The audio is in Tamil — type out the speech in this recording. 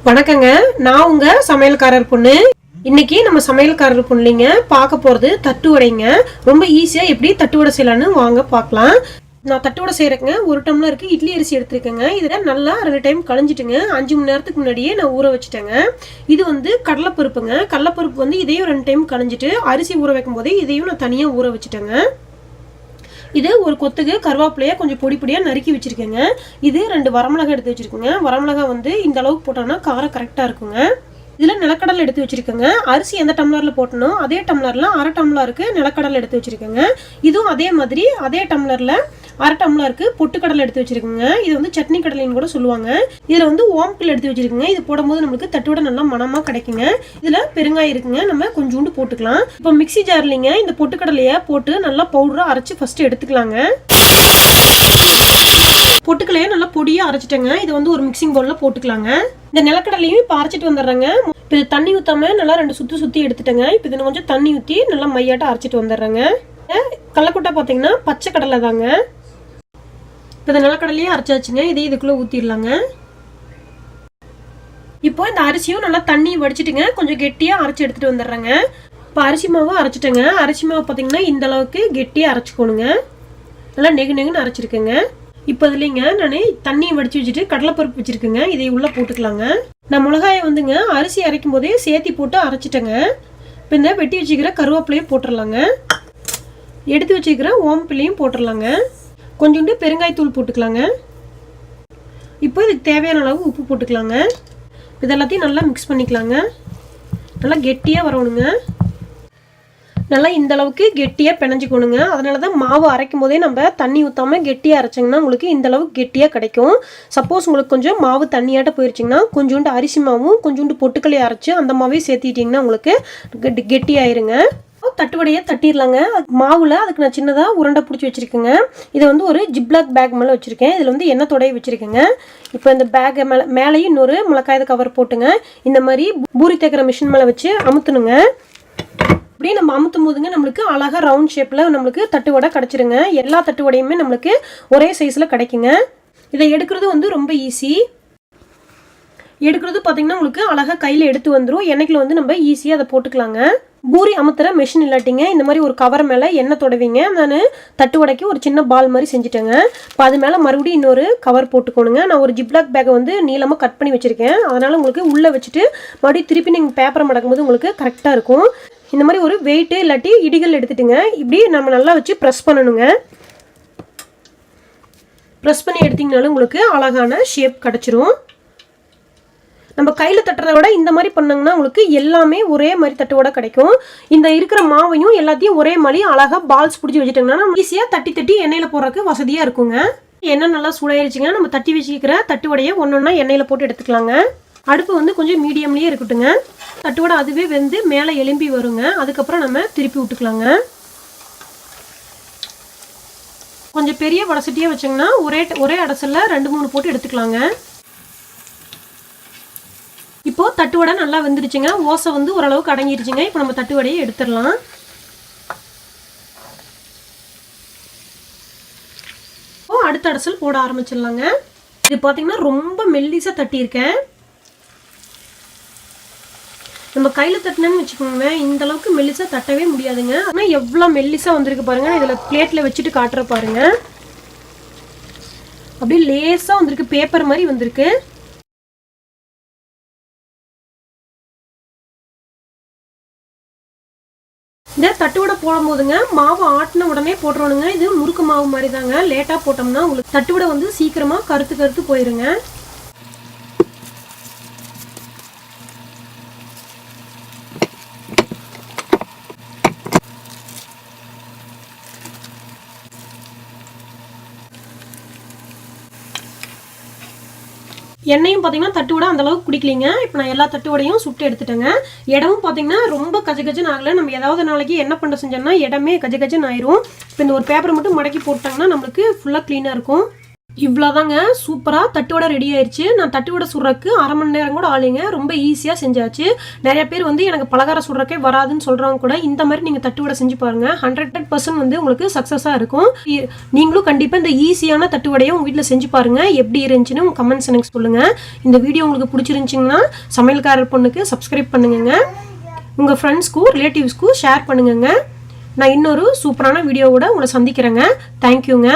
வணக்கங்க, நான் உங்க சமையல்காரர் பொண்ணு. இன்னைக்கு நம்ம சமையல்காரர் பொண்ணுலிங்க பார்க்க போறது தட்டு வடைங்க. ரொம்ப ஈஸியா எப்படி தட்டு வடை செய்யலான்னு வாங்க பார்க்கலாம். நான் தட்டு வடை செய்யறேங்க. 1 டம்ளருக்கு இட்லி அரிசி எடுத்துருக்கேங்க. இதில் நல்லா 2 டைம் களைஞ்சிட்டுங்க. 5 மணி நேரத்துக்கு முன்னாடியே நான் ஊற வச்சுட்டேங்க. இது வந்து கடலைப்பருப்புங்க. கடலைப்பருப்பு வந்து இதையும் 2 டைம் களைஞ்சிட்டு அரிசி ஊற வைக்கும் போதே இதையும் நான் தனியாக ஊற வச்சுட்டேங்க. இது ஒரு கொத்துக்கு கருவேப்பிலையை கொஞ்சம் பொடி பொடியாக நறுக்கி வச்சுருக்கேங்க. இது 2 வரமிளகாய் எடுத்து வச்சுருக்கேங்க. வரமிளகாய் வந்து இந்த அளவுக்கு போட்டோன்னா காரம் கரெக்டாக இருக்குங்க. இதில் நிலக்கடலை எடுத்து வச்சுருக்கேங்க. அரிசி எந்த டம்ளரில் போட்டனோ அதே டம்ளரில் 1/2 டம்ளருக்கு நிலக்கடலை எடுத்து வச்சுருக்கேங்க. இதுவும் அதே மாதிரி அதே டம்ளரில் 1/2 டம்ளருக்கு பொட்டுக்கடலை எடுத்து வச்சுருக்கேங்க. இது வந்து சட்னி கடலைன்னு கூட சொல்லுவாங்க. இதில் வந்து ஓமக்கல் எடுத்து வச்சுருக்கேங்க. இது போடும்போது நம்மளுக்கு தட்டுவடை நல்லா மனமாக கிடைக்குங்க. இதில் பெருங்காயம் இருக்குங்க. நம்ம கொஞ்சோண்டு போட்டுக்கலாம். இப்போ மிக்சி ஜார்லிங்க இந்த பொட்டுக்கடலையை போட்டு நல்லா பவுடராக அரைச்சி ஃபஸ்ட்டு எடுத்துக்கலாங்க. பொட்டுக்கலையே நல்லா பொடியாக அரைச்சிட்டேங்க. இது வந்து ஒரு மிக்சிங் பவுலில் போட்டுக்கலாங்க. இந்த நிலக்கடலையும் இப்போ அரைச்சிட்டு வந்துடுறேங்க. இப்போ இது தண்ணி ஊற்றாம நல்லா 2 சுற்றி எடுத்துட்டேங்க. இப்போ இதில் கொஞ்சம் தண்ணி ஊற்றி நல்லா மையாட்ட அரைச்சிட்டு வந்துடுறேங்க. கடலக்கொட்டை பார்த்தீங்கன்னா பச்சை கடலை தாங்க. இப்போ இந்த நிலக்கடலையே அரைச்சாச்சுங்க. இதை இதுக்குள்ளே ஊற்றிடலாங்க. இப்போ இந்த அரிசியும் நல்லா தண்ணி வடிச்சிட்டுங்க கொஞ்சம் கெட்டியாக அரைச்சி எடுத்துகிட்டு வந்துடுறேங்க. இப்போ அரிசி மாவு அரைச்சிட்டேங்க. அரிசி மாவு பார்த்தீங்கன்னா இந்த அளவுக்கு கெட்டியாக அரைச்சிக்கோணுங்க. நல்லா நெகுன்னு அரைச்சிருக்கேங்க. இப்போ இதுலேங்க நான் தண்ணியை வடித்து வச்சுட்டு கடலைப்பருப்பு வச்சுருக்கேங்க. இதை உள்ளே போட்டுக்கலாங்க. நான் மிளகாயை வந்துங்க அரிசி அரைக்கும் போதே சேர்த்தி போட்டு அரைச்சிட்டேங்க. இப்போ இந்த வெட்டி வச்சுக்கிற கருவேப்பிலையும் போட்டுடலாங்க. எடுத்து வச்சுக்கிற ஓமப்பிள்ளையும் போட்டுடலாங்க. கொஞ்சோண்டு பெருங்காயத்தூள் போட்டுக்கலாங்க. இப்போ இதுக்கு தேவையான அளவு உப்பு போட்டுக்கலாங்க. இதெல்லாத்தையும் நல்லா மிக்ஸ் பண்ணிக்கலாங்க. நல்லா கெட்டியாக வரணுங்க. நல்லா இந்த அளவுக்கு கெட்டியாக பிணைஞ்சிக்கணுங்க. அதனால தான் மாவு அரைக்கும் போதே நம்ம தண்ணி ஊற்றாமல் கெட்டியாக அரைச்சிங்கன்னா உங்களுக்கு இந்த அளவுக்கு கெட்டியாக கிடைக்கும். சப்போஸ் உங்களுக்கு கொஞ்சம் மாவு தண்ணியாட்ட போயிடுச்சிங்கன்னா கொஞ்சோண்டு அரிசி மாவும் கொஞ்சோண்டு பொட்டுக்கலையை அரைச்சி அந்த மாவையும் சேர்த்திட்டிங்கன்னா உங்களுக்கு கெட்டியாயிருங்க. தட்டுவடையை தட்டிடலாங்க. மாவில் அதுக்கு நான் சின்னதாக உருண்டை பிடிச்சி வச்சுருக்கேங்க. இதை வந்து ஒரு ஜிப்லாக் பேக் மேலே வச்சுருக்கேன். இதில் வந்து எண்ணெய் தொடைய வச்சுருக்கேங்க. இப்போ இந்த பேக்கை மேலேயும் இன்னொரு மிளகாய் கவர் போட்டுங்க இந்த மாதிரி பூரி தேக்கிற மிஷின் மேலே வச்சு அமுத்தணுங்க. அப்படியே நம்ம அமுத்தும் போதுங்க நம்மளுக்கு அழகாக ரவுண்ட் ஷேப்பில் நம்மளுக்கு தட்டு வடை கிடச்சிருங்க. எல்லா தட்டு வடையுமே நம்மளுக்கு ஒரே சைஸில் கிடைக்குங்க. இதை எடுக்கிறது வந்து ரொம்ப ஈஸி. எடுக்கிறது பார்த்தீங்கன்னா உங்களுக்கு அழகாக கையில் எடுத்து வந்துடும். எண்ணெய்க்குள்ள வந்து நம்ம ஈஸியாக அதை போட்டுக்கலாங்க. பூரி அமுத்துற மெஷின் இல்லாட்டிங்க இந்த மாதிரி ஒரு கவர் மேலே எண்ணெய் தொடவிங்க. நான் தட்டு வடைக்கு ஒரு சின்ன பால் மாதிரி செஞ்சுட்டேங்க. இப்போ அது மேலே மறுபடியும் இன்னொரு கவர் போட்டுக்கோணுங்க. நான் ஒரு ஜிப்லாக் பேக்கை வந்து நீளமாக கட் பண்ணி வச்சுருக்கேன். அதனால் உங்களுக்கு உள்ளே வச்சுட்டு மறுபடியும் திருப்பி நீங்கள் பேப்பரை மடக்கும்போது உங்களுக்கு கரெக்டாக இருக்கும். இந்த மாதிரி ஒரு வெயிட்டு இல்லாட்டி இடிகள் எடுத்துட்டுங்க இப்படி நம்ம நல்லா வச்சு ப்ரெஸ் பண்ணணுங்க. ப்ரெஸ் பண்ணி எடுத்திங்கனாலும் உங்களுக்கு அழகான ஷேப் கிடச்சிரும். நம்ம கையில் தட்டுறத விட இந்த மாதிரி பண்ணாங்கன்னா உங்களுக்கு எல்லாமே ஒரே மாதிரி தட்டுவோட கிடைக்கும். இந்த இருக்கிற மாவையும் எல்லாத்தையும் ஒரே மாதிரி அழகாக பால்ஸ் பிடிச்சி வச்சுட்டோங்கன்னா நம்ம ஈஸியாக தட்டி எண்ணெயில் போடுறதுக்கு வசதியாக இருக்குங்க. எண்ணெய் நல்லா சூடாயிருச்சுங்க. நம்ம தட்டி வச்சுக்கிற தட்டு வடையை ஒன்றொன்னா எண்ணெயில் போட்டு எடுத்துக்கலாங்க. அடுப்பு வந்து கொஞ்சம் மீடியம்லேயே இருக்கட்டுங்க. தட்டுவடை அதுவே வெந்து மேலே எலும்பி வருங்க. அதுக்கப்புறம் நம்ம திருப்பி விட்டுக்கலாங்க. கொஞ்சம் பெரிய வடசட்டியாக வச்சோங்கன்னா ஒரே அடசல்ல 2-3 போட்டு எடுத்துக்கலாங்க. இப்போ தட்டுவடை நல்லா வெந்துருச்சுங்க. ஓசை வந்து ஓரளவுக்கு அடங்கிருச்சுங்க. இப்போ நம்ம தட்டுவடையை எடுத்துடலாம். இப்போ அடுத்த அடசல் போட ஆரம்பிச்சிடலாங்க. இது பார்த்தீங்கன்னா ரொம்ப மெல்லிசாக தட்டியிருக்கேன். நம்ம கையில் தட்டினோன்னு வச்சுக்கோங்க இந்த அளவுக்கு மெல்லிசாக தட்டவே முடியாதுங்க. ஆனால் எவ்வளோ மெல்லிசாக வந்திருக்கு பாருங்க. இதில் பிளேட்டில் வச்சுட்டு காட்டுற பாருங்க. அப்படியே லேசாக வந்திருக்கு. பேப்பர் மாதிரி வந்திருக்கு. இந்த தட்டுவடை போடும் போதுங்க மாவு ஆட்டின உடனே போட்டுருவானுங்க. இது முறுக்கு மாவு மாதிரி தாங்க. லேட்டாக போட்டோம்னா உங்களுக்கு தட்டுவடை வந்து சீக்கிரமாக கருத்து போயிருங்க. எண்ணெயும் பார்த்தீங்கன்னா தட்டுவடை அந்த அளவுக்கு குடிக்கலிங்க. இப்போ நான் எல்லா தட்டுவடையும் சுட்டு எடுத்துட்டேங்க. இடமும் பார்த்தீங்கன்னா ரொம்ப கஜகஜன்னு ஆகலை. நம்ம ஏதாவது நாளைக்கு என்ன பண்ண செஞ்சோம்னா இடமே கஜகஜன்னு ஆயிரும். இப்போ இந்த ஒரு பேப்பரை மட்டும் மடக்கி போட்டாங்கன்னா நம்மளுக்கு ஃபுல்லாக க்ளீனாக இருக்கும். இவ்வளோதாங்க, சூப்பராக தட்டு வடை ரெடி ஆயிடுச்சு. நான் தட்டு வடை சுடுறதுக்கு 1/2 மணி நேரம் கூட ஆளுங்க, ரொம்ப ஈஸியாக செஞ்சாச்சு. நிறைய பேர் வந்து எனக்கு பலகாரம் சுடுறக்கே வராதுன்னு சொல்கிறவங்க கூட இந்த மாதிரி நீங்கள் தட்டு வடை செஞ்சு பாருங்கள். 100% வந்து உங்களுக்கு சக்ஸஸாக இருக்கும். நீங்களும் கண்டிப்பாக இந்த ஈஸியான தட்டு வடையை உங்கள் வீட்டில் செஞ்சு பாருங்கள். எப்படி இருந்துச்சுன்னு உங்கள் கமெண்ட்ஸ் எனக்கு சொல்லுங்கள். இந்த வீடியோ உங்களுக்கு பிடிச்சிருந்துச்சிங்கன்னா சமையல்காரர் பொண்ணுக்கு சப்ஸ்கிரைப் பண்ணுங்க. உங்கள் ஃப்ரெண்ட்ஸ்க்கும் ரிலேட்டிவ்ஸ்க்கும் ஷேர் பண்ணுங்க. நான் இன்னொரு சூப்பரான வீடியோவோட உங்களை சந்திக்கிறேங்க. தேங்க்யூங்க.